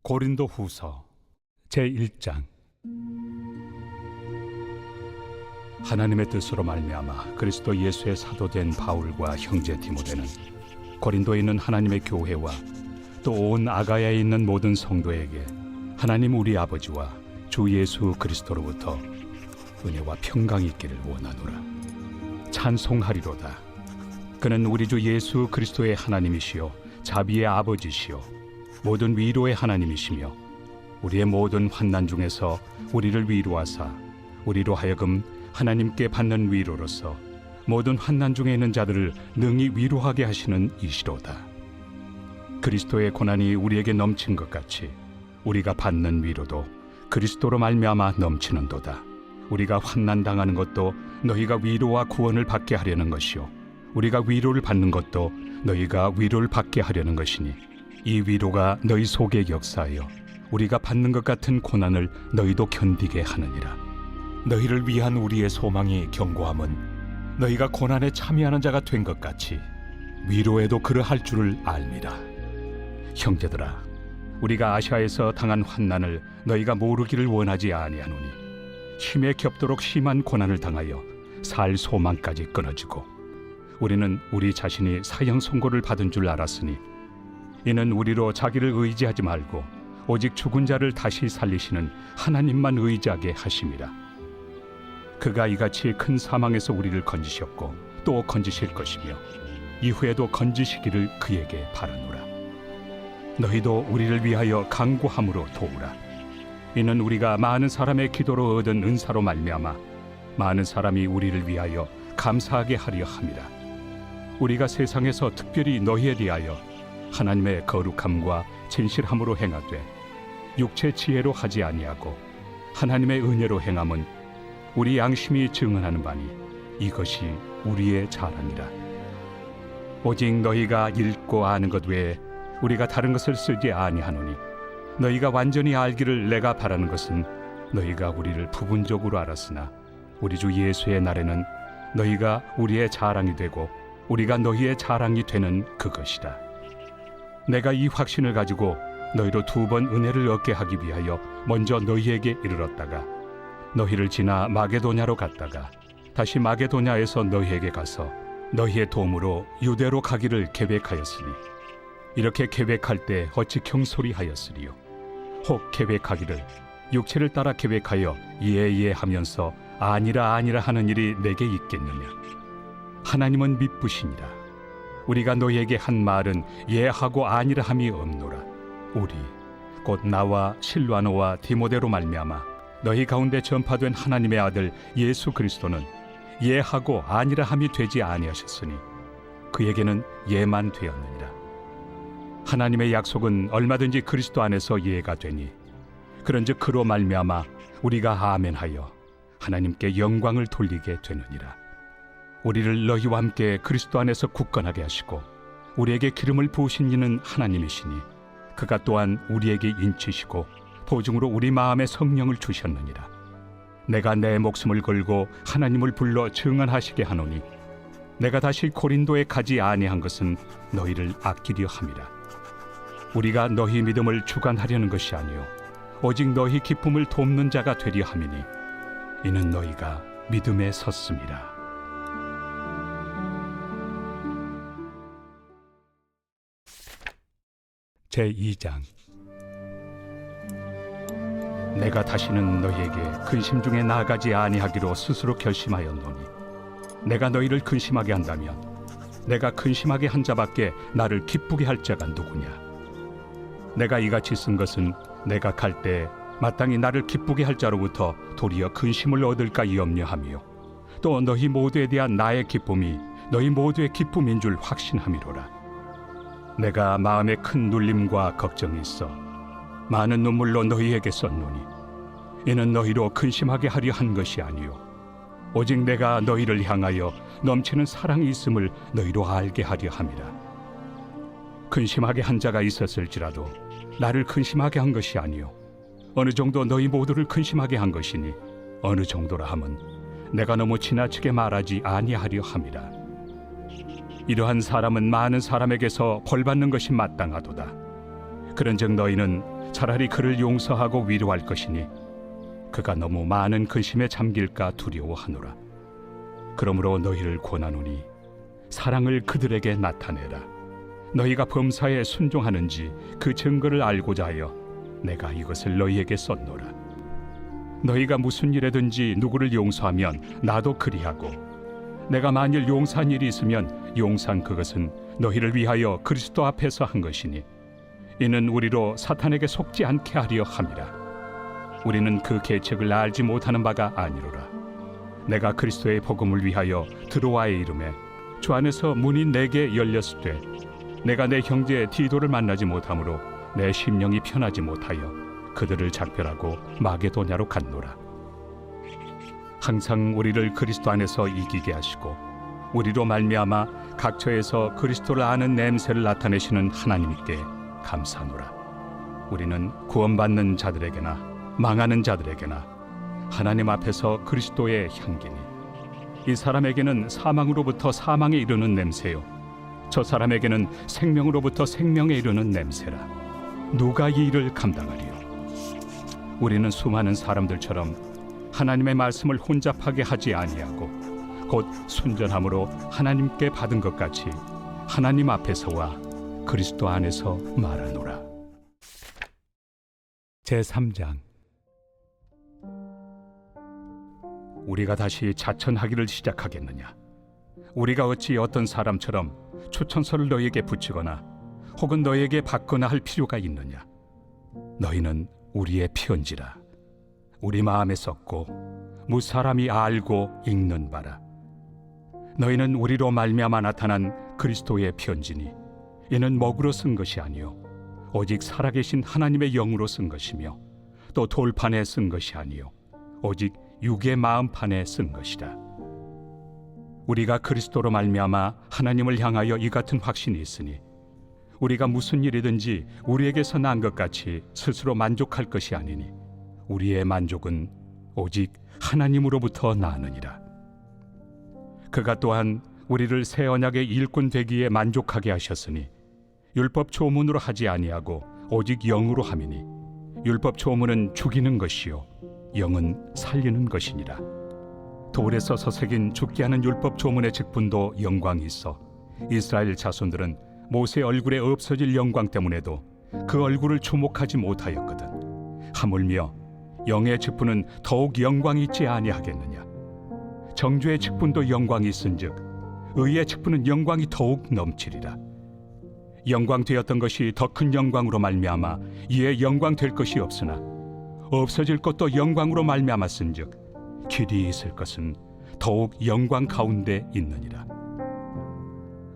고린도후서 제1장. 하나님의 뜻으로 말미암아 그리스도 예수의 사도된 바울과 형제 디모데는 고린도에 있는 하나님의 교회와 또 온 아가야에 있는 모든 성도에게 하나님 우리 아버지와 주 예수 그리스도로부터 은혜와 평강이 있기를 원하노라. 찬송하리로다. 그는 우리 주 예수 그리스도의 하나님이시요 자비의 아버지시요 모든 위로의 하나님이시며 우리의 모든 환난 중에서 우리를 위로하사 우리로 하여금 하나님께 받는 위로로서 모든 환난 중에 있는 자들을 능히 위로하게 하시는 이시로다. 그리스도의 고난이 우리에게 넘친 것 같이 우리가 받는 위로도 그리스도로 말미암아 넘치는도다. 우리가 환난 당하는 것도 너희가 위로와 구원을 받게 하려는 것이요 우리가 위로를 받는 것도 너희가 위로를 받게 하려는 것이니 이 위로가 너희 속에 역사하여 우리가 받는 것 같은 고난을 너희도 견디게 하느니라. 너희를 위한 우리의 소망이 견고함은 너희가 고난에 참여하는 자가 된 것 같이 위로에도 그러할 줄을 알미라. 형제들아, 우리가 아시아에서 당한 환난을 너희가 모르기를 원하지 아니하노니 힘에 겹도록 심한 고난을 당하여 살 소망까지 끊어지고 우리는 우리 자신이 사형 선고를 받은 줄 알았으니 이는 우리로 자기를 의지하지 말고 오직 죽은 자를 다시 살리시는 하나님만 의지하게 하심이라. 그가 이같이 큰 사망에서 우리를 건지셨고 또 건지실 것이며 이후에도 건지시기를 그에게 바라노라. 너희도 우리를 위하여 간구함으로 도우라. 이는 우리가 많은 사람의 기도로 얻은 은사로 말미암아 많은 사람이 우리를 위하여 감사하게 하려 함이라. 우리가 세상에서 특별히 너희에 대하여 하나님의 거룩함과 진실함으로 행하되 육체 지혜로 하지 아니하고 하나님의 은혜로 행함은 우리 양심이 증언하는 바니 이것이 우리의 자랑이라. 오직 너희가 읽고 아는 것 외에 우리가 다른 것을 쓰지 아니하노니 너희가 완전히 알기를 내가 바라는 것은 너희가 우리를 부분적으로 알았으나 우리 주 예수의 날에는 너희가 우리의 자랑이 되고 우리가 너희의 자랑이 되는 그것이라. 내가 이 확신을 가지고 너희로 2번 은혜를 얻게 하기 위하여 먼저 너희에게 이르렀다가 너희를 지나 마게도냐로 갔다가 다시 마게도냐에서 너희에게 가서 너희의 도움으로 유대로 가기를 계획하였으니 이렇게 계획할 때 어찌 경솔이하였으리요. 혹 계획하기를 육체를 따라 계획하여 예예 하면서 아니라 아니라 하는 일이 내게 있겠느냐. 하나님은 미쁘시니라. 우리가 너희에게 한 말은 예하고 아니라 함이 없노라. 우리 곧 나와 실와노와 디모데로 말미암아 너희 가운데 전파된 하나님의 아들 예수 그리스도는 예하고 아니라 함이 되지 아니하셨으니 그에게는 예만 되었느니라. 하나님의 약속은 얼마든지 그리스도 안에서 예가 되니 그런즉 그로 말미암아 우리가 아멘하여 하나님께 영광을 돌리게 되느니라. 우리를 너희와 함께 그리스도 안에서 굳건하게 하시고 우리에게 기름을 부으신 이는 하나님이시니 그가 또한 우리에게 인치시고 보증으로 우리 마음에 성령을 주셨느니라. 내가 내 목숨을 걸고 하나님을 불러 증언하시게 하노니 내가 다시 고린도에 가지 아니한 것은 너희를 아끼려 함이라. 우리가 너희 믿음을 주관하려는 것이 아니요 오직 너희 기쁨을 돕는 자가 되려 함이니 이는 너희가 믿음에 섰음이라. 제2장. 내가 다시는 너희에게 근심 중에 나아가지 아니하기로 스스로 결심하였노니 내가 너희를 근심하게 한다면 내가 근심하게 한 자밖에 나를 기쁘게 할 자가 누구냐. 내가 이같이 쓴 것은 내가 갈 때 마땅히 나를 기쁘게 할 자로부터 도리어 근심을 얻을까 염려하며 또 너희 모두에 대한 나의 기쁨이 너희 모두의 기쁨인 줄 확신함이로라. 내가 마음에 큰 눌림과 걱정이 있어 많은 눈물로 너희에게 썼노니 이는 너희로 근심하게 하려 한 것이 아니요 오직 내가 너희를 향하여 넘치는 사랑이 있음을 너희로 알게 하려 함이라. 근심하게 한 자가 있었을지라도 나를 근심하게 한 것이 아니요 어느 정도 너희 모두를 근심하게 한 것이니 어느 정도라 함은 내가 너무 지나치게 말하지 아니하려 함이라. 이러한 사람은 많은 사람에게서 벌받는 것이 마땅하도다. 그런즉 너희는 차라리 그를 용서하고 위로할 것이니 그가 너무 많은 근심에 잠길까 두려워하노라. 그러므로 너희를 권하노니 사랑을 그들에게 나타내라. 너희가 범사에 순종하는지 그 증거를 알고자 하여 내가 이것을 너희에게 썼노라. 너희가 무슨 일에든지 누구를 용서하면 나도 그리하고, 내가 만일 용서한 일이 있으면 용서한 그것은 너희를 위하여 그리스도 앞에서 한 것이니 이는 우리로 사탄에게 속지 않게 하려 함이라. 우리는 그 계책을 알지 못하는 바가 아니로라. 내가 그리스도의 복음을 위하여 드로아에 이름에 주 안에서 문이 내게 열렸으되 내가 내 형제 디도를 만나지 못하므로 내 심령이 편하지 못하여 그들을 작별하고 마게도냐로 갔노라. 항상 우리를 그리스도 안에서 이기게 하시고 우리로 말미암아 각처에서 그리스도를 아는 냄새를 나타내시는 하나님께 감사하노라. 우리는 구원받는 자들에게나 망하는 자들에게나 하나님 앞에서 그리스도의 향기니, 이 사람에게는 사망으로부터 사망에 이르는 냄새요 저 사람에게는 생명으로부터 생명에 이르는 냄새라. 누가 이 일을 감당하리요? 우리는 수많은 사람들처럼 하나님의 말씀을 혼잡하게 하지 아니하고 곧 순전함으로 하나님께 받은 것 같이 하나님 앞에서와 그리스도 안에서 말하노라. 제3장. 우리가 다시 자천하기를 시작하겠느냐? 우리가 어찌 어떤 사람처럼 추천서를 너희에게 붙이거나 혹은 너희에게 받거나 할 필요가 있느냐? 너희는 우리의 편지라. 우리 마음에 썼고 무사람이 알고 읽는 바라. 너희는 우리로 말미암아 나타난 그리스도의 편지니 이는 먹으로 쓴 것이 아니요 오직 살아계신 하나님의 영으로 쓴 것이며 또 돌판에 쓴 것이 아니요 오직 육의 마음판에 쓴 것이라. 우리가 그리스도로 말미암아 하나님을 향하여 이 같은 확신이 있으니 우리가 무슨 일이든지 우리에게서 난 것 같이 스스로 만족할 것이 아니니 우리의 만족은 오직 하나님으로부터 나느니라. 그가 또한 우리를 새 언약의 일꾼 되기에 만족하게 하셨으니 율법 조문으로 하지 아니하고 오직 영으로 함이니 율법 조문은 죽이는 것이요 영은 살리는 것이니라. 돌에 써서 새긴 죽게 하는 율법 조문의 직분도 영광이 있어 이스라엘 자손들은 모세 얼굴에 없어질 영광 때문에도 그 얼굴을 주목하지 못하였거든. 하물며 영의 직분은 더욱 영광이 있지 아니하겠느냐? 정죄의 직분도 영광이 있은즉 의의 직분은 영광이 더욱 넘치리라. 영광 되었던 것이 더 큰 영광으로 말미암아 이에 영광 될 것이 없으나 없어질 것도 영광으로 말미암았은즉 길이 있을 것은 더욱 영광 가운데 있느니라.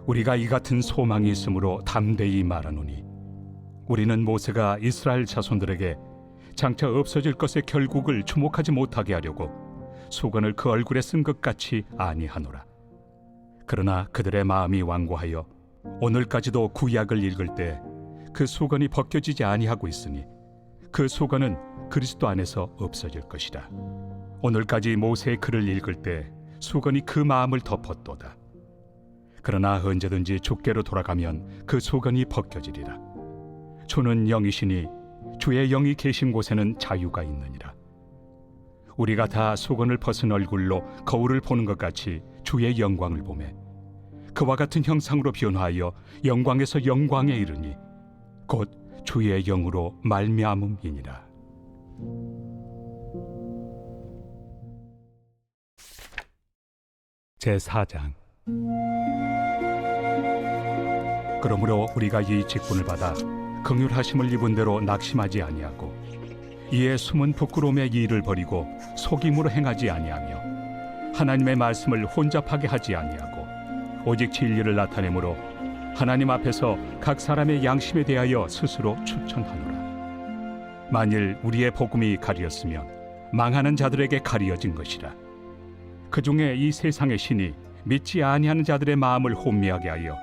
우리가 이 같은 소망이 있으므로 담대히 말하노니 우리는 모세가 이스라엘 자손들에게 장차 없어질 것의 결국을 주목하지 못하게 하려고 수건을 그 얼굴에 쓴 것 같이 아니하노라. 그러나 그들의 마음이 완고하여 오늘까지도 구약을 읽을 때 그 수건이 벗겨지지 아니하고 있으니 그 수건은 그리스도 안에서 없어질 것이라. 오늘까지 모세의 글을 읽을 때 수건이 그 마음을 덮었도다. 그러나 언제든지 주께로 돌아가면 그 수건이 벗겨지리라. 주는 영이시니 주의 영이 계신 곳에는 자유가 있느니라. 우리가 다 수건을 벗은 얼굴로 거울을 보는 것 같이 주의 영광을 보매 그와 같은 형상으로 변화하여 영광에서 영광에 이르니 곧 주의 영으로 말미암음이니라. 제4장. 그러므로 우리가 이 직분을 받아 긍휼하심을 입은 대로 낙심하지 아니하고 이에 숨은 부끄러움의 일을 버리고 속임으로 행하지 아니하며 하나님의 말씀을 혼잡하게 하지 아니하고 오직 진리를 나타내므로 하나님 앞에서 각 사람의 양심에 대하여 스스로 추천하노라. 만일 우리의 복음이 가리었으면 망하는 자들에게 가리어진 것이라. 그 중에 이 세상의 신이 믿지 아니하는 자들의 마음을 혼미하게 하여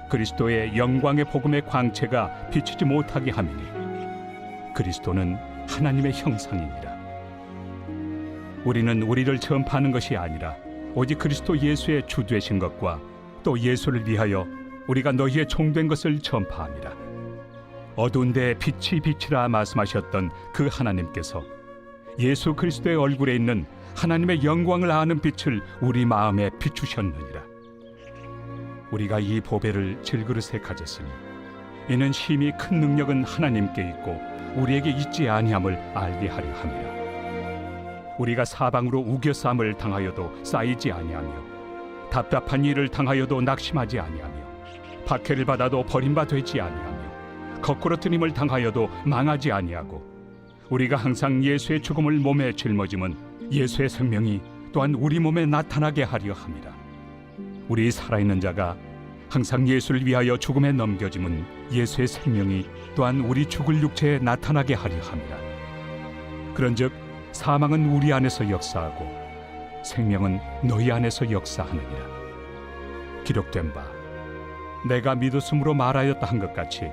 그리스도의 영광의 복음의 광채가 비추지 못하게 함이니 그리스도는 하나님의 형상이니라. 우리는 우리를 전파하는 것이 아니라 오직 그리스도 예수의 주 되신 것과 또 예수를 위하여 우리가 너희의 종된 것을 전파함이라. 어두운 데 빛이 비치라 말씀하셨던 그 하나님께서 예수 그리스도의 얼굴에 있는 하나님의 영광을 아는 빛을 우리 마음에 비추셨느니라. 우리가 이 보배를 질그릇에 가졌으니 이는 심히 큰 능력은 하나님께 있고 우리에게 있지 아니함을 알게 하려 함이라. 우리가 사방으로 우겨쌈을 당하여도 쌓이지 아니하며 답답한 일을 당하여도 낙심하지 아니하며 박해를 받아도 버림바 되지 아니하며 거꾸로 뜨림을 당하여도 망하지 아니하고 우리가 항상 예수의 죽음을 몸에 짊어짐은 예수의 생명이 또한 우리 몸에 나타나게 하려 함이라. 우리 살아있는 자가 항상 예수를 위하여 죽음에 넘겨짐은 예수의 생명이 또한 우리 죽을 육체에 나타나게 하려 함이라. 그런즉 사망은 우리 안에서 역사하고 생명은 너희 안에서 역사하느니라. 기록된 바 내가 믿었으므로 말하였다 한 것 같이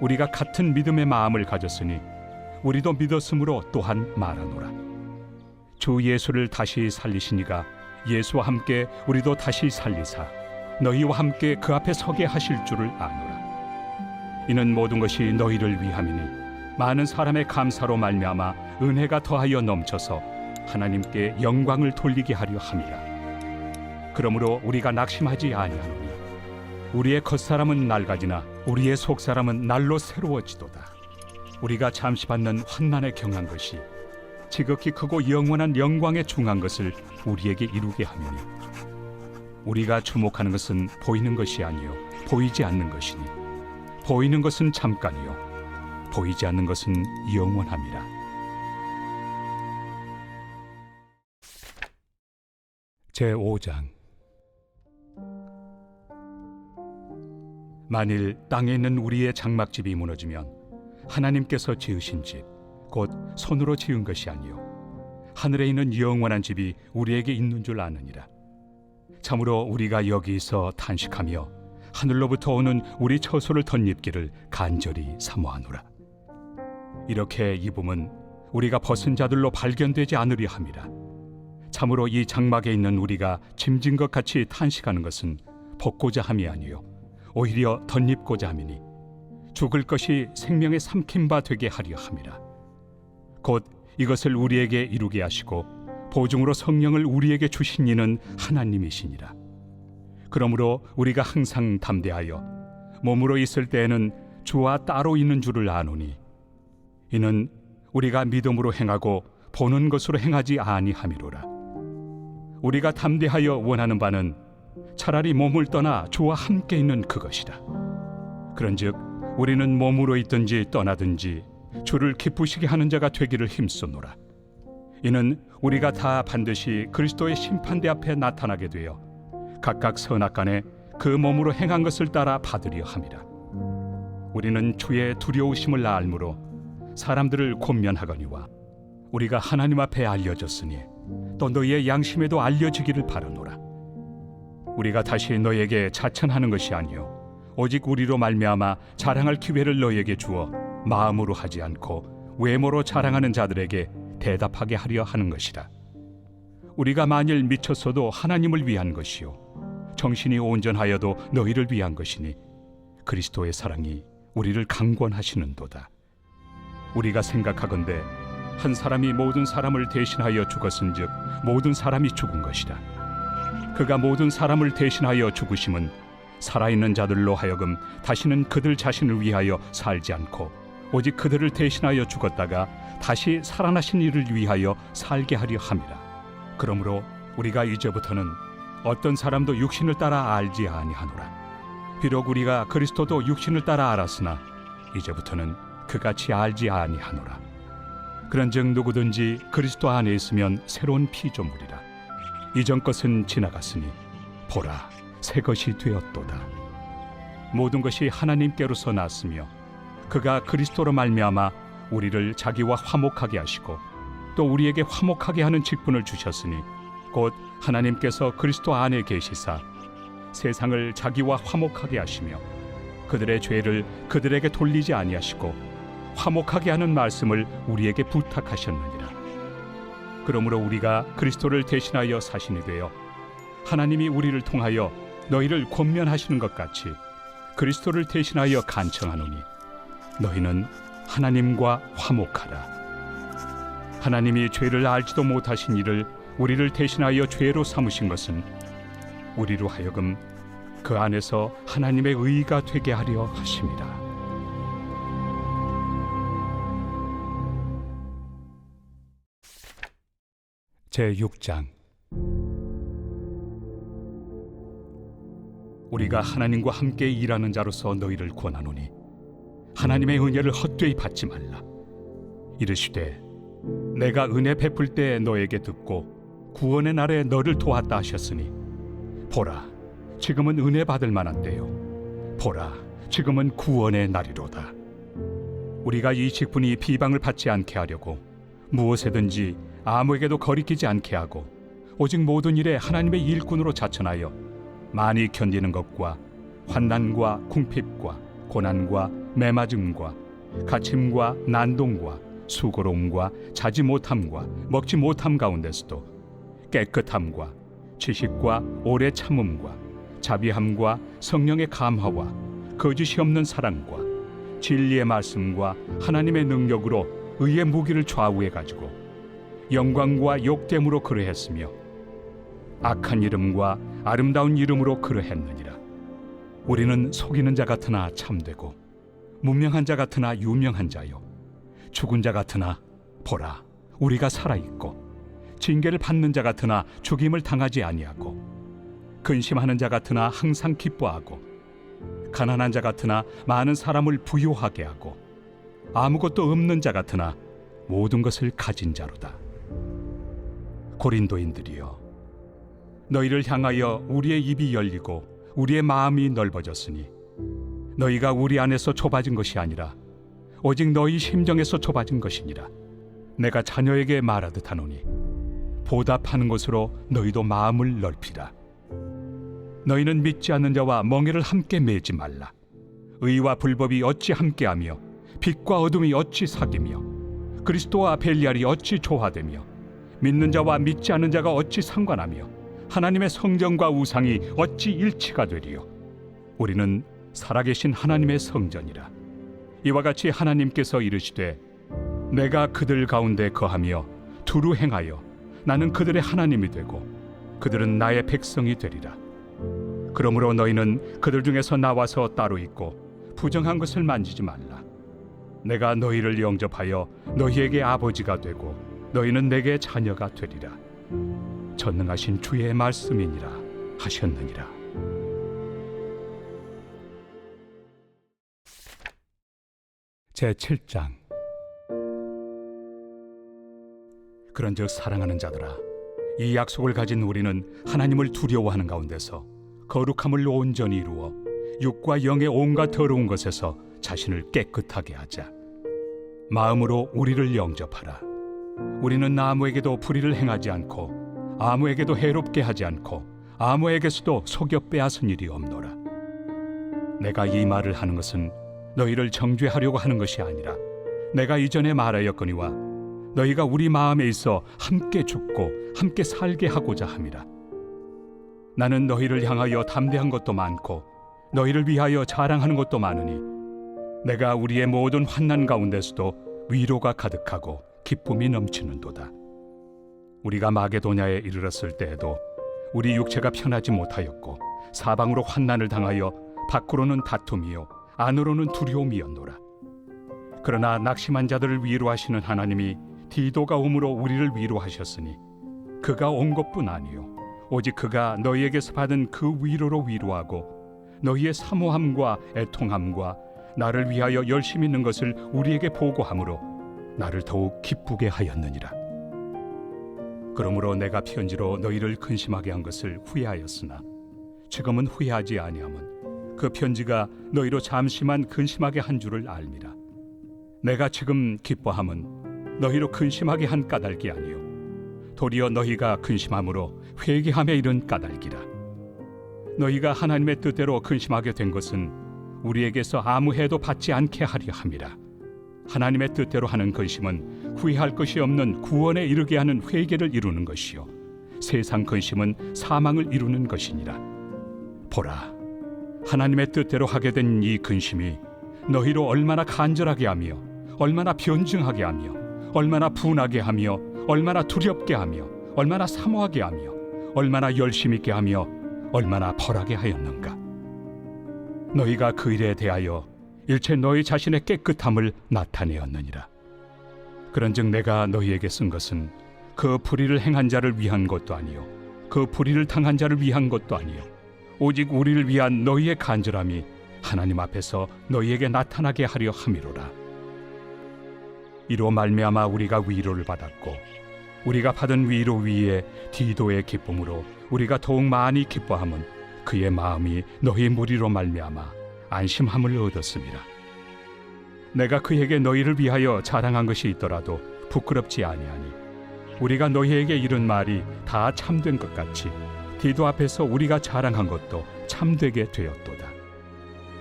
우리가 같은 믿음의 마음을 가졌으니 우리도 믿었으므로 또한 말하노라. 주 예수를 다시 살리시니가 예수와 함께 우리도 다시 살리사 너희와 함께 그 앞에 서게 하실 줄을 아노라. 이는 모든 것이 너희를 위함이니 많은 사람의 감사로 말미암아 은혜가 더하여 넘쳐서 하나님께 영광을 돌리게 하려 함이라. 그러므로 우리가 낙심하지 아니하노니 우리의 겉사람은 낡아지나 우리의 속사람은 날로 새로워지도다. 우리가 잠시 받는 환난에 경한 것이 지극히 크고 영원한 영광에 중한 것을 우리에게 이루게 하느니 우리가 주목하는 것은 보이는 것이 아니요 보이지 않는 것이니 보이는 것은 잠깐이요 보이지 않는 것은 영원함이라. 제5장. 만일 땅에 있는 우리의 장막집이 무너지면 하나님께서 지으신 집 곧 손으로 지은 것이 아니요 하늘에 있는 영원한 집이 우리에게 있는 줄 아느니라. 참으로 우리가 여기서 탄식하며 하늘로부터 오는 우리 처소를 덧입기를 간절히 사모하노라. 이렇게 입음은 우리가 벗은 자들로 발견되지 않으려 함이라. 참으로 이 장막에 있는 우리가 짐진 것 같이 탄식하는 것은 벗고자 함이 아니요 오히려 덧입고자 함이니 죽을 것이 생명의 삼킨 바 되게 하려 함이라. 곧 이것을 우리에게 이루게 하시고 보증으로 성령을 우리에게 주신 이는 하나님이시니라. 그러므로 우리가 항상 담대하여 몸으로 있을 때에는 주와 따로 있는 줄을 아노니 이는 우리가 믿음으로 행하고 보는 것으로 행하지 아니함이로라. 우리가 담대하여 원하는 바는 차라리 몸을 떠나 주와 함께 있는 그것이라. 그런즉 우리는 몸으로 있든지 떠나든지 주를 기쁘시게 하는 자가 되기를 힘쓰노라. 이는 우리가 다 반드시 그리스도의 심판대 앞에 나타나게 되어 각각 선악간에 그 몸으로 행한 것을 따라 받으려 함이라. 우리는 주의 두려우심을 알므로 사람들을 권면하거니와 우리가 하나님 앞에 알려졌으니 또 너희의 양심에도 알려지기를 바라노라. 우리가 다시 너희에게 자천하는 것이 아니요 오직 우리로 말미암아 자랑할 기회를 너희에게 주어 마음으로 하지 않고 외모로 자랑하는 자들에게 대답하게 하려 하는 것이라. 우리가 만일 미쳤어도 하나님을 위한 것이요 정신이 온전하여도 너희를 위한 것이니 그리스도의 사랑이 우리를 강권하시는도다. 우리가 생각하건대 한 사람이 모든 사람을 대신하여 죽었은즉 모든 사람이 죽은 것이라. 그가 모든 사람을 대신하여 죽으심은 살아있는 자들로 하여금 다시는 그들 자신을 위하여 살지 않고 오직 그들을 대신하여 죽었다가 다시 살아나신 이를 위하여 살게 하려 함이라. 그러므로 우리가 이제부터는 어떤 사람도 육신을 따라 알지 아니하노라. 비록 우리가 그리스도도 육신을 따라 알았으나 이제부터는 그같이 알지 아니하노라. 그런즉 누구든지 그리스도 안에 있으면 새로운 피조물이라. 이전 것은 지나갔으니 보라 새 것이 되었도다. 모든 것이 하나님께로서 났으며 그가 그리스도로 말미암아 우리를 자기와 화목하게 하시고 또 우리에게 화목하게 하는 직분을 주셨으니 곧 하나님께서 그리스도 안에 계시사 세상을 자기와 화목하게 하시며 그들의 죄를 그들에게 돌리지 아니하시고 화목하게 하는 말씀을 우리에게 부탁하셨느니라. 그러므로 우리가 그리스도를 대신하여 사신이 되어 하나님이 우리를 통하여 너희를 권면하시는 것 같이 그리스도를 대신하여 간청하노니 너희는 하나님과 화목하라. 하나님이 죄를 알지도 못하신 이를 우리를 대신하여 죄로 삼으신 것은 우리로 하여금 그 안에서 하나님의 의가 되게 하려 하심이라. 제6장. 우리가 하나님과 함께 일하는 자로서 너희를 권하노니 하나님의 은혜를 헛되이 받지 말라. 이르시되 내가 은혜 베풀 때 너에게 듣고 구원의 날에 너를 도왔다 하셨으니 보라, 지금은 은혜 받을 만한 때요, 보라, 지금은 구원의 날이로다. 우리가 이 직분이 비방을 받지 않게 하려고 무엇에든지 아무에게도 거리끼지 않게 하고 오직 모든 일에 하나님의 일꾼으로 자천하여 많이 견디는 것과 환난과 궁핍과 고난과 매맞음과 갇힘과 난동과 수고로움과 자지 못함과 먹지 못함 가운데서도 깨끗함과 지식과 오래 참음과 자비함과 성령의 감화와 거짓이 없는 사랑과 진리의 말씀과 하나님의 능력으로 의의 무기를 좌우해 가지고 영광과 욕됨으로 그러했으며 악한 이름과 아름다운 이름으로 그러했느니라. 우리는 속이는 자 같으나 참되고 무명한 자 같으나 유명한 자요, 죽은 자 같으나 보라, 우리가 살아있고 징계를 받는 자 같으나 죽임을 당하지 아니하고 근심하는 자 같으나 항상 기뻐하고 가난한 자 같으나 많은 사람을 부요하게 하고 아무것도 없는 자 같으나 모든 것을 가진 자로다. 고린도인들이여, 너희를 향하여 우리의 입이 열리고 우리의 마음이 넓어졌으니 너희가 우리 안에서 좁아진 것이 아니라 오직 너희 심정에서 좁아진 것이니라. 내가 자녀에게 말하듯 하노니 보답하는 것으로 너희도 마음을 넓히라. 너희는 믿지 않는 자와 멍에를 함께 매지 말라. 의와 불법이 어찌 함께하며 빛과 어둠이 어찌 사귀며 그리스도와 벨리알이 어찌 조화되며 믿는 자와 믿지 않는 자가 어찌 상관하며 하나님의 성전과 우상이 어찌 일치가 되리요. 우리는 살아계신 하나님의 성전이라. 이와 같이 하나님께서 이르시되 내가 그들 가운데 거하며 두루 행하여 나는 그들의 하나님이 되고 그들은 나의 백성이 되리라. 그러므로 너희는 그들 중에서 나와서 따로 있고 부정한 것을 만지지 말라. 내가 너희를 영접하여 너희에게 아버지가 되고 너희는 내게 자녀가 되리라. 전능하신 주의 말씀이니라 하셨느니라. 제7장. 그런즉 사랑하는 자들아, 이 약속을 가진 우리는 하나님을 두려워하는 가운데서 거룩함을 온전히 이루어 육과 영의 온갖 더러운 것에서 자신을 깨끗하게 하자. 마음으로 우리를 영접하라. 우리는 아무에게도 불의를 행하지 않고 아무에게도 해롭게 하지 않고 아무에게서도 속여 빼앗은 일이 없노라. 내가 이 말을 하는 것은 너희를 정죄하려고 하는 것이 아니라 내가 이전에 말하였거니와 너희가 우리 마음에 있어 함께 죽고 함께 살게 하고자 함이라. 나는 너희를 향하여 담대한 것도 많고 너희를 위하여 자랑하는 것도 많으니 내가 우리의 모든 환난 가운데서도 위로가 가득하고 기쁨이 넘치는도다. 우리가 마게도냐에 이르렀을 때에도 우리 육체가 편하지 못하였고 사방으로 환난을 당하여 밖으로는 다툼이요 안으로는 두려움이었노라. 그러나 낙심한 자들을 위로하시는 하나님이 디도가 옴으로 우리를 위로하셨으니 그가 온 것뿐 아니요 오직 그가 너희에게서 받은 그 위로로 위로하고 너희의 사모함과 애통함과 나를 위하여 열심히 있는 것을 우리에게 보고함으로 나를 더욱 기쁘게 하였느니라. 그러므로 내가 편지로 너희를 근심하게 한 것을 후회하였으나 지금은 후회하지 아니함은 그 편지가 너희로 잠시만 근심하게 한 줄을 알미라. 내가 지금 기뻐함은 너희로 근심하게 한 까닭이 아니요 도리어 너희가 근심함으로 회개함에 이른 까닭이라. 너희가 하나님의 뜻대로 근심하게 된 것은 우리에게서 아무 해도 받지 않게 하려 함이라. 하나님의 뜻대로 하는 근심은 후회할 것이 없는 구원에 이르게 하는 회개를 이루는 것이요 세상 근심은 사망을 이루는 것이니라. 보라, 하나님의 뜻대로 하게 된 이 근심이 너희로 얼마나 간절하게 하며 얼마나 변증하게 하며 얼마나 분하게 하며 얼마나 두렵게 하며 얼마나 사모하게 하며 얼마나 열심 있게 하며 얼마나 벌하게 하였는가. 너희가 그 일에 대하여 일체 너희 자신의 깨끗함을 나타내었느니라. 그런즉 내가 너희에게 쓴 것은 그 불의를 행한 자를 위한 것도 아니요 그 불의를 당한 자를 위한 것도 아니요 오직 우리를 위한 너희의 간절함이 하나님 앞에서 너희에게 나타나게 하려 함이로라. 이로 말미암아 우리가 위로를 받았고 우리가 받은 위로 위에 디도의 기쁨으로 우리가 더욱 많이 기뻐함은 그의 마음이 너희 무리로 말미암아 안심함을 얻었습니다. 내가 그에게 너희를 위하여 자랑한 것이 있더라도 부끄럽지 아니하니 우리가 너희에게 이른 말이 다 참된 것 같이 디도 앞에서 우리가 자랑한 것도 참되게 되었도다.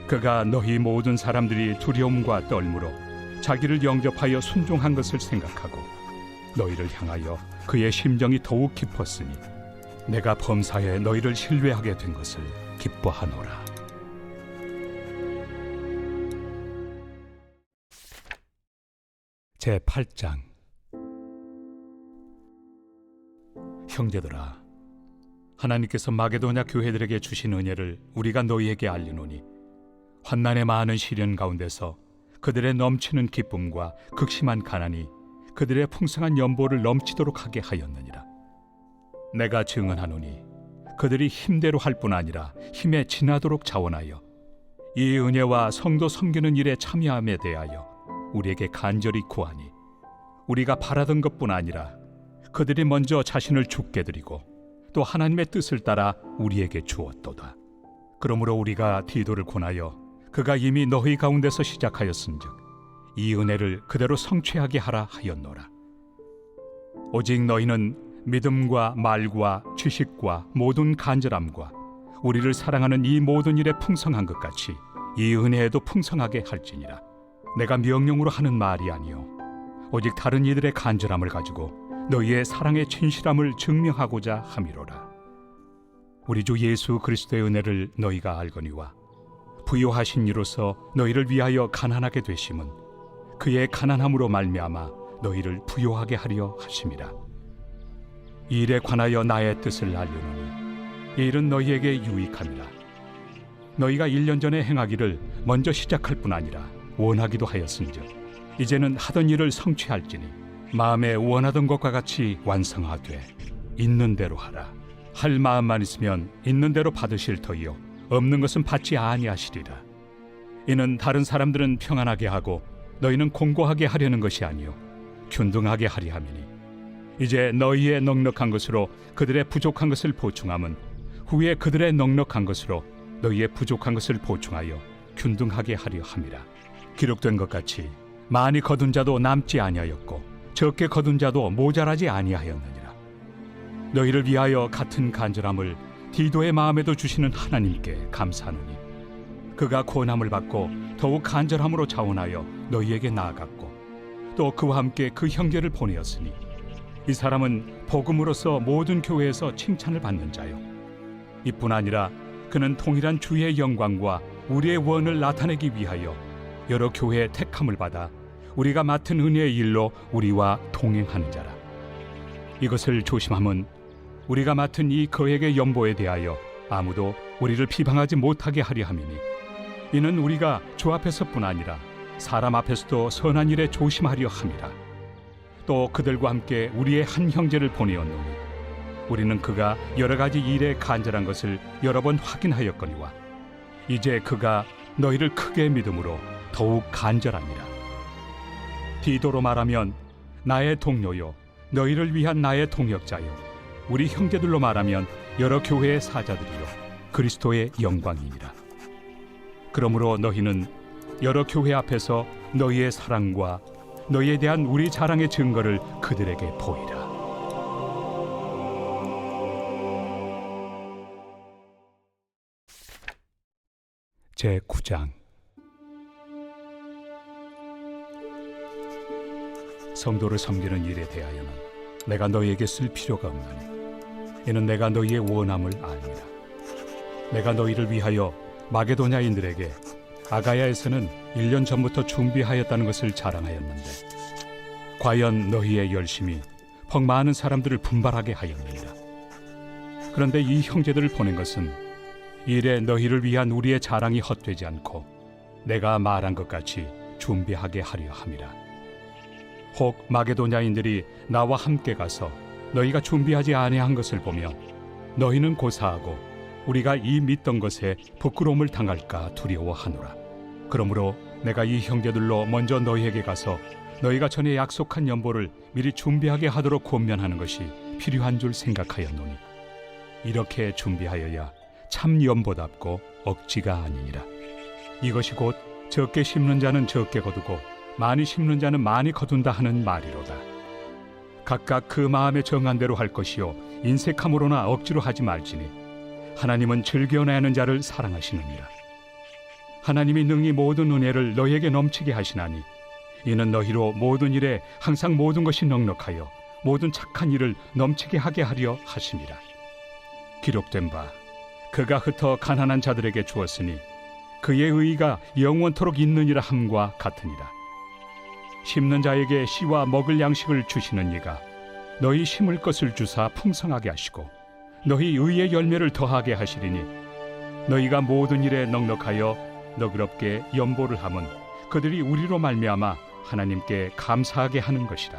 그가 너희 모든 사람들이 두려움과 떨므로 자기를 영접하여 순종한 것을 생각하고 너희를 향하여 그의 심정이 더욱 깊었으니 내가 범사에 너희를 신뢰하게 된 것을 기뻐하노라. 제8장. 형제들아, 하나님께서 마게도냐 교회들에게 주신 은혜를 우리가 너희에게 알리노니 환난의 많은 시련 가운데서 그들의 넘치는 기쁨과 극심한 가난이 그들의 풍성한 연보를 넘치도록 하게 하였느니라. 내가 증언하노니 그들이 힘대로 할 뿐 아니라 힘에 지나도록 자원하여 이 은혜와 성도 섬기는 일에 참여함에 대하여 우리에게 간절히 구하니 우리가 바라던 것뿐 아니라 그들이 먼저 자신을 주께 드리고 또 하나님의 뜻을 따라 우리에게 주었도다. 그러므로 우리가 디도를 권하여 그가 이미 너희 가운데서 시작하였은즉 이 은혜를 그대로 성취하게 하라 하였노라. 오직 너희는 믿음과 말과 지식과 모든 간절함과 우리를 사랑하는 이 모든 일에 풍성한 것 같이 이 은혜에도 풍성하게 할지니라. 내가 명령으로 하는 말이 아니요 오직 다른 이들의 간절함을 가지고 너희의 사랑의 진실함을 증명하고자 함이로라. 우리 주 예수 그리스도의 은혜를 너희가 알거니와 부요하신 이로서 너희를 위하여 가난하게 되심은 그의 가난함으로 말미암아 너희를 부요하게 하려 하심이라. 이 일에 관하여 나의 뜻을 알려노니 이 일은 너희에게 유익함이라. 너희가 1년 전에 행하기를 먼저 시작할 뿐 아니라 원하기도 하였은즉 이제는 하던 일을 성취할지니 마음에 원하던 것과 같이 완성하되 있는 대로 하라. 할 마음만 있으면 있는 대로 받으실 터이요 없는 것은 받지 아니하시리라. 이는 다른 사람들은 평안하게 하고 너희는 공고하게 하려는 것이 아니요 균등하게 하리 함이니 이제 너희의 넉넉한 것으로 그들의 부족한 것을 보충함은 후에 그들의 넉넉한 것으로 너희의 부족한 것을 보충하여 균등하게 하려 함이라. 기록된 것 같이 많이 거둔 자도 남지 아니하였고 적게 거둔 자도 모자라지 아니하였느니라. 너희를 위하여 같은 간절함을 디도의 마음에도 주시는 하나님께 감사하노니 그가 권함을 받고 더욱 간절함으로 자원하여 너희에게 나아갔고 또 그와 함께 그 형제를 보내었으니 이 사람은 복음으로서 모든 교회에서 칭찬을 받는 자요 이뿐 아니라 그는 통일한 주의 영광과 우리의 원을 나타내기 위하여 여러 교회의 택함을 받아 우리가 맡은 은혜의 일로 우리와 동행하는 자라. 이것을 조심함은 우리가 맡은 이 거액의 연보에 대하여 아무도 우리를 비방하지 못하게 하려 함이니 이는 우리가 주 앞에서뿐 아니라 사람 앞에서도 선한 일에 조심하려 함이라. 또 그들과 함께 우리의 한 형제를 보내었노니 우리는 그가 여러 가지 일에 간절한 것을 여러 번 확인하였거니와 이제 그가 너희를 크게 믿음으로 더욱 간절하니라. 디도로 말하면 나의 동료요 너희를 위한 나의 동역자요 우리 형제들로 말하면 여러 교회의 사자들이요 그리스도의 영광이니라. 그러므로 너희는 여러 교회 앞에서 너희의 사랑과 너희에 대한 우리 자랑의 증거를 그들에게 보이라. 제9장. 성도를 섬기는 일에 대하여는 내가 너희에게 쓸 필요가 없나니 이는 내가 너희의 원함을 압니다. 내가 너희를 위하여 마게도냐인들에게 아가야에서는 1년 전부터 준비하였다는 것을 자랑하였는데 과연 너희의 열심이 퍽 많은 사람들을 분발하게 하였느니라. 그런데 이 형제들을 보낸 것은 이래 너희를 위한 우리의 자랑이 헛되지 않고 내가 말한 것 같이 준비하게 하려 함이라. 혹 마게도냐인들이 나와 함께 가서 너희가 준비하지 아니한 것을 보며 너희는 고사하고 우리가 이 믿던 것에 부끄러움을 당할까 두려워하노라. 그러므로 내가 이 형제들로 먼저 너희에게 가서 너희가 전에 약속한 연보를 미리 준비하게 하도록 권면하는 것이 필요한 줄 생각하였노니 이렇게 준비하여야 참 연보답고 억지가 아니니라. 이것이 곧 적게 심는 자는 적게 거두고 많이 심는 자는 많이 거둔다 하는 말이로다. 각각 그 마음에 정한 대로 할 것이요 인색함으로나 억지로 하지 말지니 하나님은 즐겨내 하는 자를 사랑하시느니라. 하나님이 능히 모든 은혜를 너희에게 넘치게 하시나니 이는 너희로 모든 일에 항상 모든 것이 넉넉하여 모든 착한 일을 넘치게 하게 하려 하심이라. 기록된 바 그가 흩어 가난한 자들에게 주었으니 그의 의의가 영원토록 있느니라 함과 같으니라. 심는 자에게 씨와 먹을 양식을 주시는 이가 너희 심을 것을 주사 풍성하게 하시고 너희 의의 열매를 더하게 하시리니 너희가 모든 일에 넉넉하여 너그럽게 연보를 함은 그들이 우리로 말미암아 하나님께 감사하게 하는 것이라.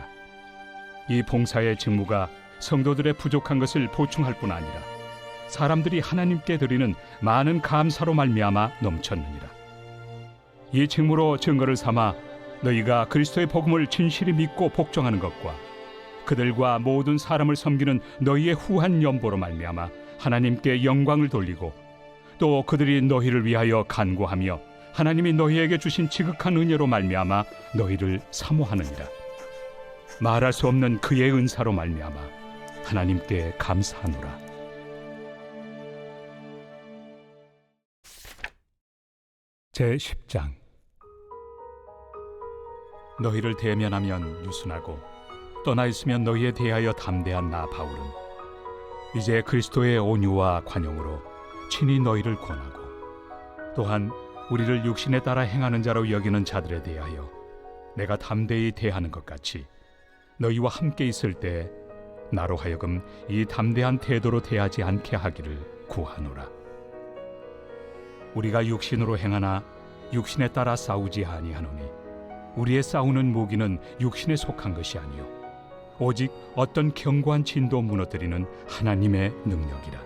이 봉사의 직무가 성도들의 부족한 것을 보충할 뿐 아니라 사람들이 하나님께 드리는 많은 감사로 말미암아 넘쳤느니라. 이 직무로 증거를 삼아 너희가 그리스도의 복음을 진실히 믿고 복종하는 것과 그들과 모든 사람을 섬기는 너희의 후한 연보로 말미암아 하나님께 영광을 돌리고 또 그들이 너희를 위하여 간구하며 하나님이 너희에게 주신 지극한 은혜로 말미암아 너희를 사모하느니라. 말할 수 없는 그의 은사로 말미암아 하나님께 감사하노라. 제10장. 너희를 대면하면 유순하고 떠나 있으면 너희에 대하여 담대한 나 바울은 이제 그리스도의 온유와 관용으로 친히 너희를 권하고 또한 우리를 육신에 따라 행하는 자로 여기는 자들에 대하여 내가 담대히 대하는 것 같이 너희와 함께 있을 때 나로 하여금 이 담대한 태도로 대하지 않게 하기를 구하노라. 우리가 육신으로 행하나 육신에 따라 싸우지 아니하노니 우리의 싸우는 무기는 육신에 속한 것이 아니요 오직 어떤 견고한 진도 무너뜨리는 하나님의 능력이라.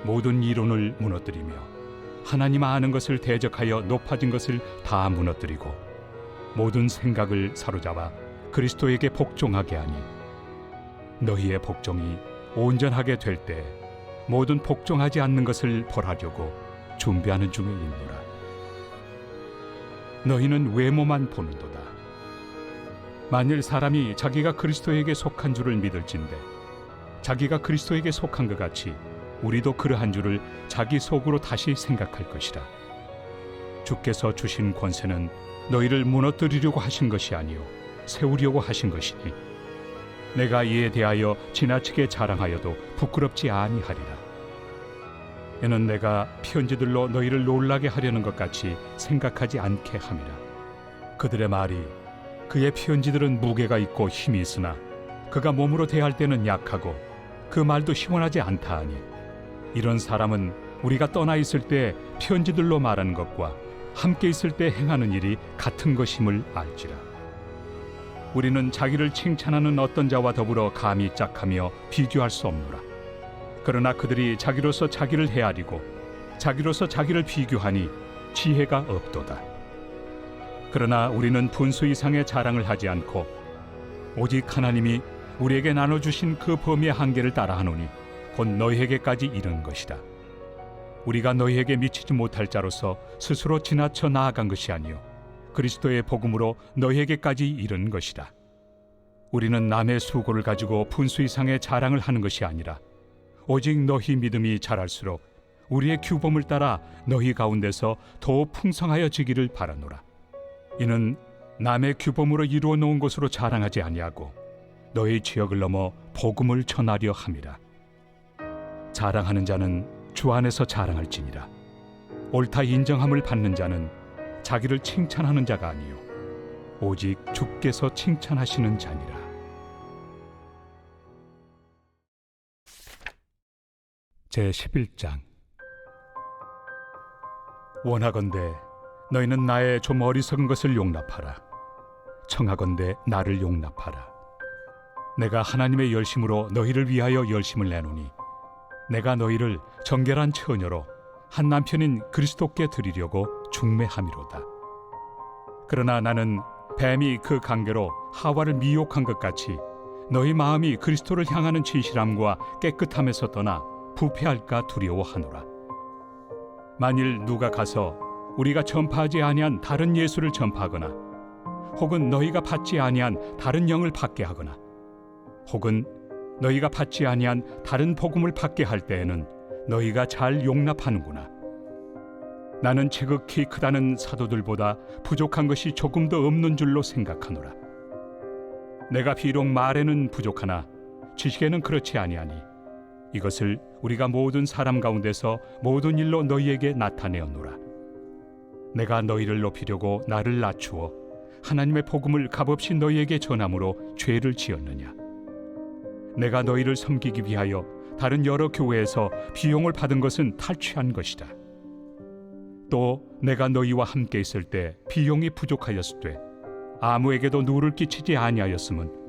모든 이론을 무너뜨리며 하나님 아는 것을 대적하여 높아진 것을 다 무너뜨리고 모든 생각을 사로잡아 그리스도에게 복종하게 하니 너희의 복종이 온전하게 될 때 모든 복종하지 않는 것을 벌하려고 준비하는 중에 있노라. 너희는 외모만 보는도다. 만일 사람이 자기가 그리스도에게 속한 줄을 믿을진대 자기가 그리스도에게 속한 것 같이 우리도 그러한 줄을 자기 속으로 다시 생각할 것이라. 주께서 주신 권세는 너희를 무너뜨리려고 하신 것이 아니요 세우려고 하신 것이니 내가 이에 대하여 지나치게 자랑하여도 부끄럽지 아니하리라. 이는 내가 편지들로 너희를 놀라게 하려는 것 같이 생각하지 않게 함이라. 그들의 말이 그의 편지들은 무게가 있고 힘이 있으나 그가 몸으로 대할 때는 약하고 그 말도 시원하지 않다 하니 이런 사람은 우리가 떠나 있을 때 편지들로 말하는 것과 함께 있을 때 행하는 일이 같은 것임을 알지라. 우리는 자기를 칭찬하는 어떤 자와 더불어 감히 짝하며 비교할 수 없노라. 그러나 그들이 자기로서 자기를 헤아리고 자기로서 자기를 비교하니 지혜가 없도다. 그러나 우리는 분수 이상의 자랑을 하지 않고 오직 하나님이 우리에게 나눠주신 그 범위의 한계를 따라하노니 곧 너희에게까지 이른 것이다. 우리가 너희에게 미치지 못할 자로서 스스로 지나쳐 나아간 것이 아니요 그리스도의 복음으로 너희에게까지 이른 것이다. 우리는 남의 수고를 가지고 분수 이상의 자랑을 하는 것이 아니라 오직 너희 믿음이 자랄수록 우리의 규범을 따라 너희 가운데서 더욱 풍성하여지기를 바라노라. 이는 남의 규범으로 이루어 놓은 것으로 자랑하지 아니하고 너희 지역을 넘어 복음을 전하려 함이라. 자랑하는 자는 주 안에서 자랑할지니라. 옳다 인정함을 받는 자는 자기를 칭찬하는 자가 아니요 오직 주께서 칭찬하시는 자니라. 제11장. 원하건대 너희는 나의 좀 어리석은 것을 용납하라. 청하건대 나를 용납하라. 내가 하나님의 열심으로 너희를 위하여 열심을 내노니 내가 너희를 정결한 처녀로 한 남편인 그리스도께 드리려고 중매함이로다. 그러나 나는 뱀이 그 관계로 하와를 미혹한 것 같이 너희 마음이 그리스도를 향하는 진실함과 깨끗함에서 떠나 부패할까 두려워하노라. 만일 누가 가서 우리가 전파하지 아니한 다른 예수를 전파하거나 혹은 너희가 받지 아니한 다른 영을 받게 하거나 혹은 너희가 받지 아니한 다른 복음을 받게 할 때에는 너희가 잘 용납하는구나. 나는 지극히 크다는 사도들보다 부족한 것이 조금 더 없는 줄로 생각하노라. 내가 비록 말에는 부족하나 지식에는 그렇지 아니하니 이것을 우리가 모든 사람 가운데서 모든 일로 너희에게 나타내었노라. 내가 너희를 높이려고 나를 낮추어 하나님의 복음을 값없이 너희에게 전함으로 죄를 지었느냐? 내가 너희를 섬기기 위하여 다른 여러 교회에서 비용을 받은 것은 탈취한 것이다. 또 내가 너희와 함께 있을 때 비용이 부족하였으되 아무에게도 누를 끼치지 아니하였음은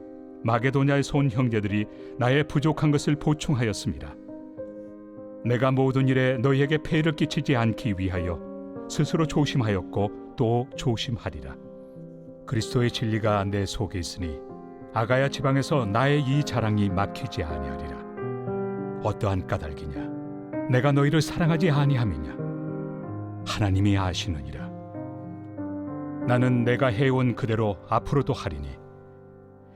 마게도냐에서 온 형제들이 나의 부족한 것을 보충하였습니다. 내가 모든 일에 너희에게 폐를 끼치지 않기 위하여 스스로 조심하였고 또 조심하리라. 그리스도의 진리가 내 속에 있으니 아가야 지방에서 나의 이 자랑이 막히지 아니하리라. 어떠한 까닭이냐? 내가 너희를 사랑하지 아니함이냐? 하나님이 아시느니라. 나는 내가 해온 그대로 앞으로도 하리니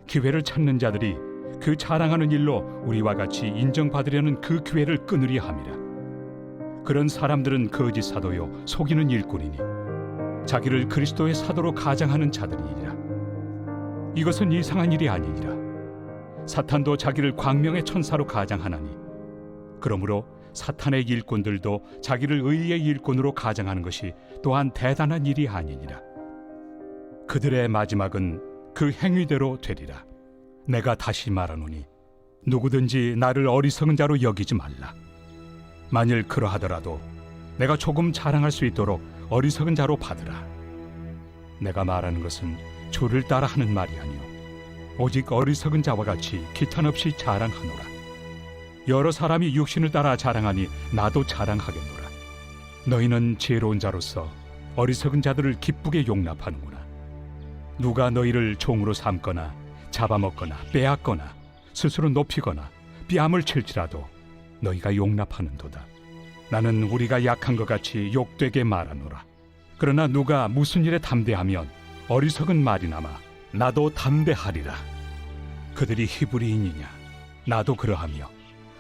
기회를 찾는 자들이 그 자랑하는 일로 우리와 같이 인정받으려는 그 기회를 끊으려 함이라. 그런 사람들은 거짓 사도요 속이는 일꾼이니 자기를 그리스도의 사도로 가장하는 자들이니라. 이것은 이상한 일이 아니니라. 사탄도 자기를 광명의 천사로 가장하나니 그러므로 사탄의 일꾼들도 자기를 의의 일꾼으로 가장하는 것이 또한 대단한 일이 아니니라. 그들의 마지막은 그 행위대로 되리라. 내가 다시 말하노니 누구든지 나를 어리석은 자로 여기지 말라. 만일 그러하더라도 내가 조금 자랑할 수 있도록 어리석은 자로 받으라. 내가 말하는 것은 주를 따라 하는 말이 아니요 오직 어리석은 자와 같이 기탄 없이 자랑하노라. 여러 사람이 육신을 따라 자랑하니 나도 자랑하겠노라. 너희는 지혜로운 자로서 어리석은 자들을 기쁘게 용납하는구나. 누가 너희를 종으로 삼거나 잡아먹거나 빼앗거나 스스로 높이거나 뺨을 칠지라도 너희가 용납하는도다. 나는 우리가 약한 것 같이 욕되게 말하노라. 그러나 누가 무슨 일에 담대하면 어리석은 말이나마 나도 담대하리라. 그들이 히브리인이냐? 나도 그러하며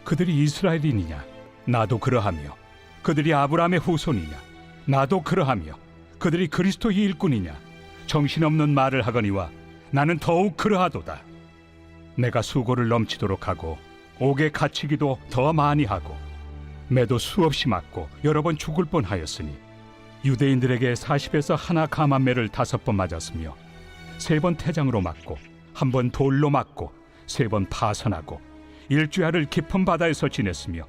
그들이 이스라엘인이냐? 나도 그러하며 그들이 아브라함의 후손이냐? 나도 그러하며 그들이 그리스도의 일꾼이냐? 정신없는 말을 하거니와 나는 더욱 그러하도다. 내가 수고를 넘치도록 하고 옥에 갇히기도 더 많이 하고 매도 수없이 맞고 여러 번 죽을 뻔하였으니 유대인들에게 40에서 하나 감한매를 5번 맞았으며 3번 태장으로 맞고 1번 돌로 맞고 3번 파선하고 일주야를 깊은 바다에서 지냈으며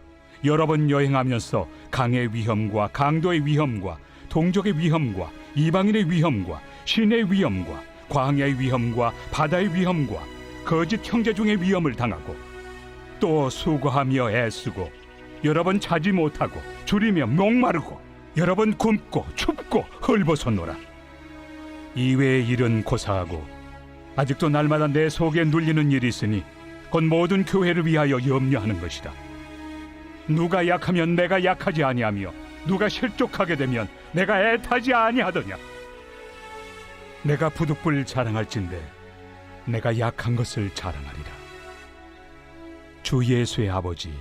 여러 번 여행하면서 강의 위험과 강도의 위험과 동족의 위험과 이방인의 위험과 신의 위험과 광야의 위험과 바다의 위험과 거짓 형제 중의 위험을 당하고 또 수고하며 애쓰고 여러 번 자지 못하고 줄이며 목마르고 여러 번 굶고 춥고 헐벗었노라. 이외의 일은 고사하고 아직도 날마다 내 속에 눌리는 일이 있으니 곧 모든 교회를 위하여 염려하는 것이다. 누가 약하면 내가 약하지 아니하며 누가 실족하게 되면 내가 애타지 아니하더냐. 내가 부득불 자랑할진대 내가 약한 것을 자랑하리라. 주 예수의 아버지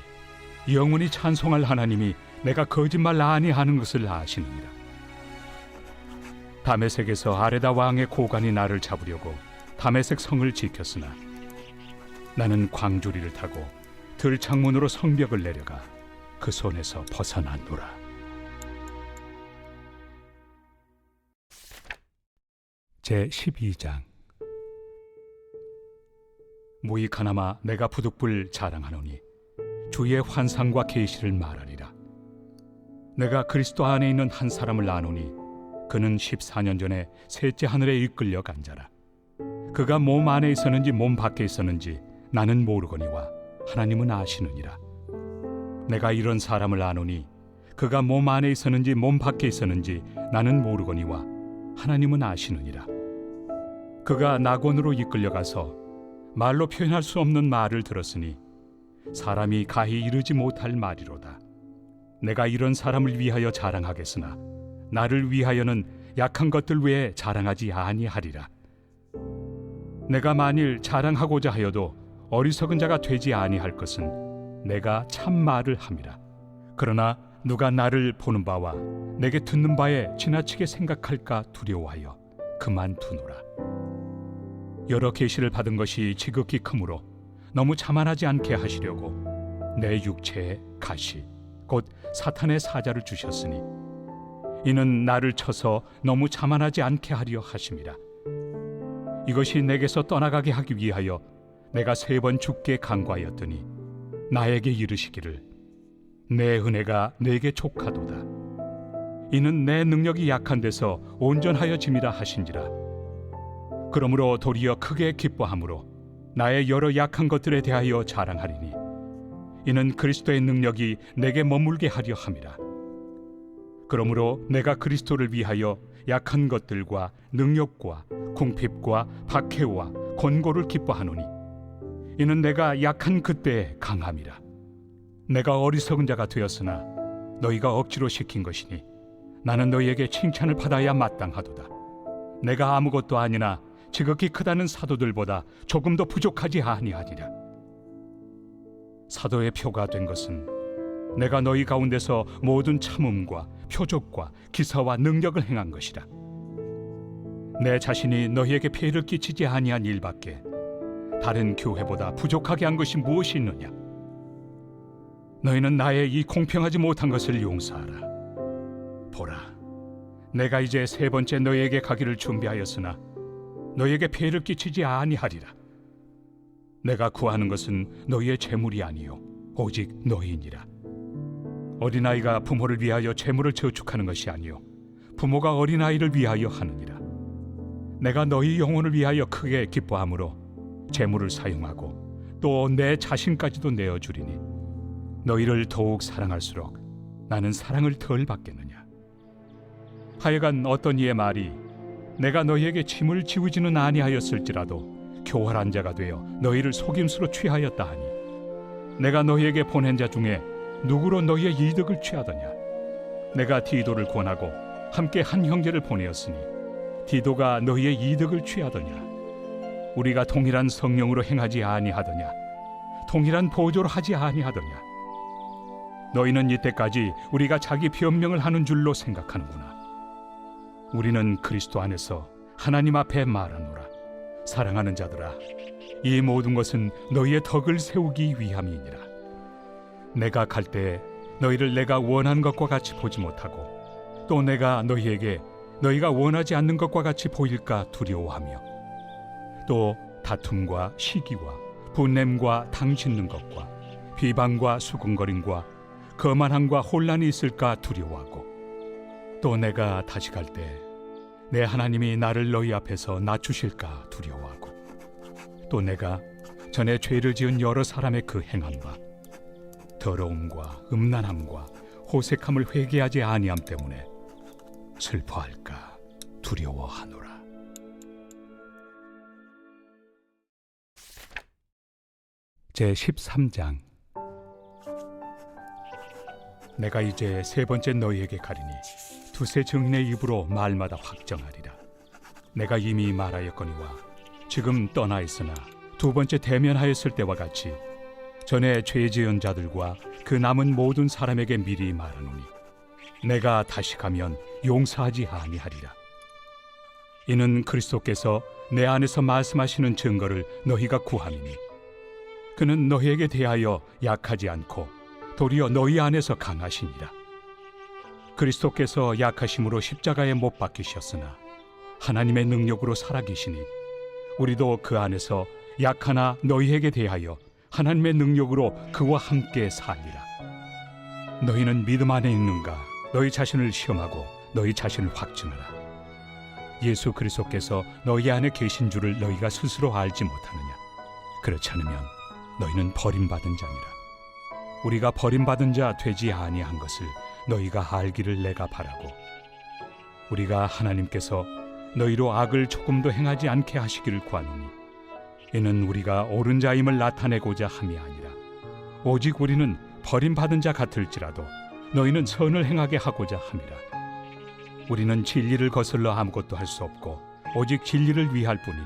영원히 찬송할 하나님이 내가 거짓말 아니하는 것을 아시느니라. 다메섹에서 아레다 왕의 고관이 나를 잡으려고 다메섹 성을 지켰으나 나는 광주리를 타고 들창문으로 성벽을 내려가 그 손에서 벗어났노라. 제12장. 무익하나마 내가 부득불 자랑하노니 주의 환상과 계시를 말하리라. 내가 그리스도 안에 있는 한 사람을 아노니 그는 14년 전에 셋째 하늘에 이끌려 간 자라. 그가 몸 안에 있었는지 몸 밖에 있었는지 나는 모르거니와 하나님은 아시느니라. 내가 이런 사람을 아노니 그가 몸 안에 있었는지 몸 밖에 있었는지 나는 모르거니와 하나님은 아시느니라. 그가 낙원으로 이끌려가서 말로 표현할 수 없는 말을 들었으니 사람이 가히 이르지 못할 말이로다. 내가 이런 사람을 위하여 자랑하겠으나 나를 위하여는 약한 것들 외에 자랑하지 아니하리라. 내가 만일 자랑하고자 하여도 어리석은 자가 되지 아니할 것은 내가 참 말을 함이라. 그러나 누가 나를 보는 바와 내게 듣는 바에 지나치게 생각할까 두려워하여 그만두노라. 여러 계시를 받은 것이 지극히 크므로 너무 자만하지 않게 하시려고 내 육체에 가시 곧 사탄의 사자를 주셨으니 이는 나를 쳐서 너무 자만하지 않게 하려 하심이라. 이것이 내게서 떠나가게 하기 위하여 내가 3번 주께 간구하였더니 나에게 이르시기를 내 은혜가 내게 족하도다. 이는 내 능력이 약한 데서 온전하여 짐이라 하신지라. 그러므로 도리어 크게 기뻐함으로 나의 여러 약한 것들에 대하여 자랑하리니 이는 그리스도의 능력이 내게 머물게 하려 함이라. 그러므로 내가 그리스도를 위하여 약한 것들과 능력과 궁핍과 박해와 권고를 기뻐하노니 이는 내가 약한 그때에 강함이라. 내가 어리석은 자가 되었으나 너희가 억지로 시킨 것이니 나는 너희에게 칭찬을 받아야 마땅하도다. 내가 아무것도 아니나 지극히 크다는 사도들보다 조금도 부족하지 아니하니라. 사도의 표가 된 것은 내가 너희 가운데서 모든 참음과 표적과 기사와 능력을 행한 것이라. 내 자신이 너희에게 폐해를 끼치지 아니한 일밖에 다른 교회보다 부족하게 한 것이 무엇이 있느냐? 너희는 나의 이 공평하지 못한 것을 용서하라. 보라, 내가 이제 3번째 너희에게 가기를 준비하였으나 너희에게 폐해를 끼치지 아니하리라. 내가 구하는 것은 너희의 재물이 아니요 오직 너희니라. 어린아이가 부모를 위하여 재물을 저축하는 것이 아니요 부모가 어린아이를 위하여 하느니라. 내가 너희 영혼을 위하여 크게 기뻐함으로 재물을 사용하고 또 내 자신까지도 내어주리니 너희를 더욱 사랑할수록 나는 사랑을 덜 받겠느냐. 하여간 어떤 이의 말이 내가 너희에게 짐을 지우지는 아니하였을지라도 교활한 자가 되어 너희를 속임수로 취하였다 하니 내가 너희에게 보낸 자 중에 누구로 너희의 이득을 취하더냐. 내가 디도를 권하고 함께 한 형제를 보내었으니 디도가 너희의 이득을 취하더냐. 우리가 동일한 성령으로 행하지 아니하더냐. 동일한 보조로 하지 아니하더냐. 너희는 이때까지 우리가 자기 변명을 하는 줄로 생각하는구나. 우리는 그리스도 안에서 하나님 앞에 말하노라. 사랑하는 자들아, 이 모든 것은 너희의 덕을 세우기 위함이니라. 내가 갈 때에 너희를 내가 원하는 것과 같이 보지 못하고 또 내가 너희에게 너희가 원하지 않는 것과 같이 보일까 두려워하며 또 다툼과 시기와 분냄과 당짓는 것과 비방과 수군거림과 거만함과 혼란이 있을까 두려워하고 또 내가 다시 갈 때 내 하나님이 나를 너희 앞에서 낮추실까 두려워하고 또 내가 전에 죄를 지은 여러 사람의 그 행함과 더러움과 음란함과 호색함을 회개하지 아니함 때문에 슬퍼할까 두려워하노라. 제13장. 내가 이제 3번째 너희에게 가리니 두세 증인의 입으로 말마다 확정하리라. 내가 이미 말하였거니와 지금 떠나 있으나 2번째 대면하였을 때와 같이 전에 죄 지은 자들과 그 남은 모든 사람에게 미리 말하노니 내가 다시 가면 용서하지 아니하리라. 이는 그리스도께서 내 안에서 말씀하시는 증거를 너희가 구함이니 그는 너희에게 대하여 약하지 않고 도리어 너희 안에서 강하시니라. 그리스도께서 약하심으로 십자가에 못 박히셨으나 하나님의 능력으로 살아계시니 우리도 그 안에서 약하나 너희에게 대하여 하나님의 능력으로 그와 함께 살리라. 너희는 믿음 안에 있는가? 너희 자신을 시험하고 너희 자신을 확증하라. 예수 그리스도께서 너희 안에 계신 줄을 너희가 스스로 알지 못하느냐? 그렇지 않으면 너희는 버림받은 자니라. 우리가 버림받은 자 되지 아니한 것을 너희가 알기를 내가 바라고, 우리가 하나님께서 너희로 악을 조금도 행하지 않게 하시기를 구하노니 이는 우리가 옳은 자임을 나타내고자 함이 아니라 오직 우리는 버림받은 자 같을지라도 너희는 선을 행하게 하고자 함이라. 우리는 진리를 거슬러 아무것도 할 수 없고 오직 진리를 위할 뿐이니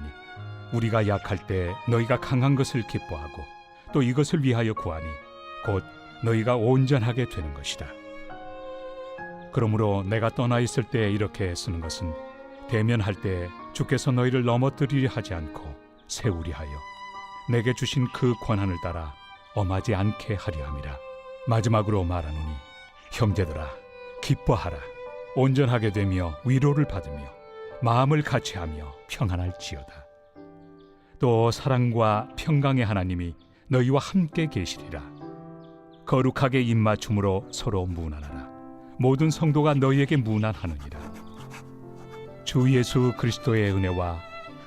우리가 약할 때 너희가 강한 것을 기뻐하고 또 이것을 위하여 구하니 곧 너희가 온전하게 되는 것이다. 그러므로 내가 떠나 있을 때 이렇게 쓰는 것은 대면할 때 주께서 너희를 넘어뜨리려 하지 않고 세우리 하여 내게 주신 그 권한을 따라 엄하지 않게 하려 함이라. 마지막으로 말하노니 형제들아, 기뻐하라. 온전하게 되며 위로를 받으며 마음을 같이하며 평안할지어다. 또 사랑과 평강의 하나님이 너희와 함께 계시리라. 거룩하게 입맞춤으로 서로 문안하라. 모든 성도가 너희에게 문안하느니라. 주 예수 그리스도의 은혜와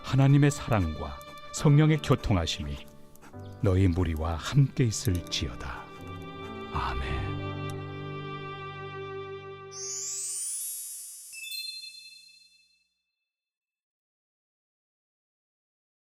하나님의 사랑과 성령의 교통하심이 너희 무리와 함께 있을지어다. 아멘.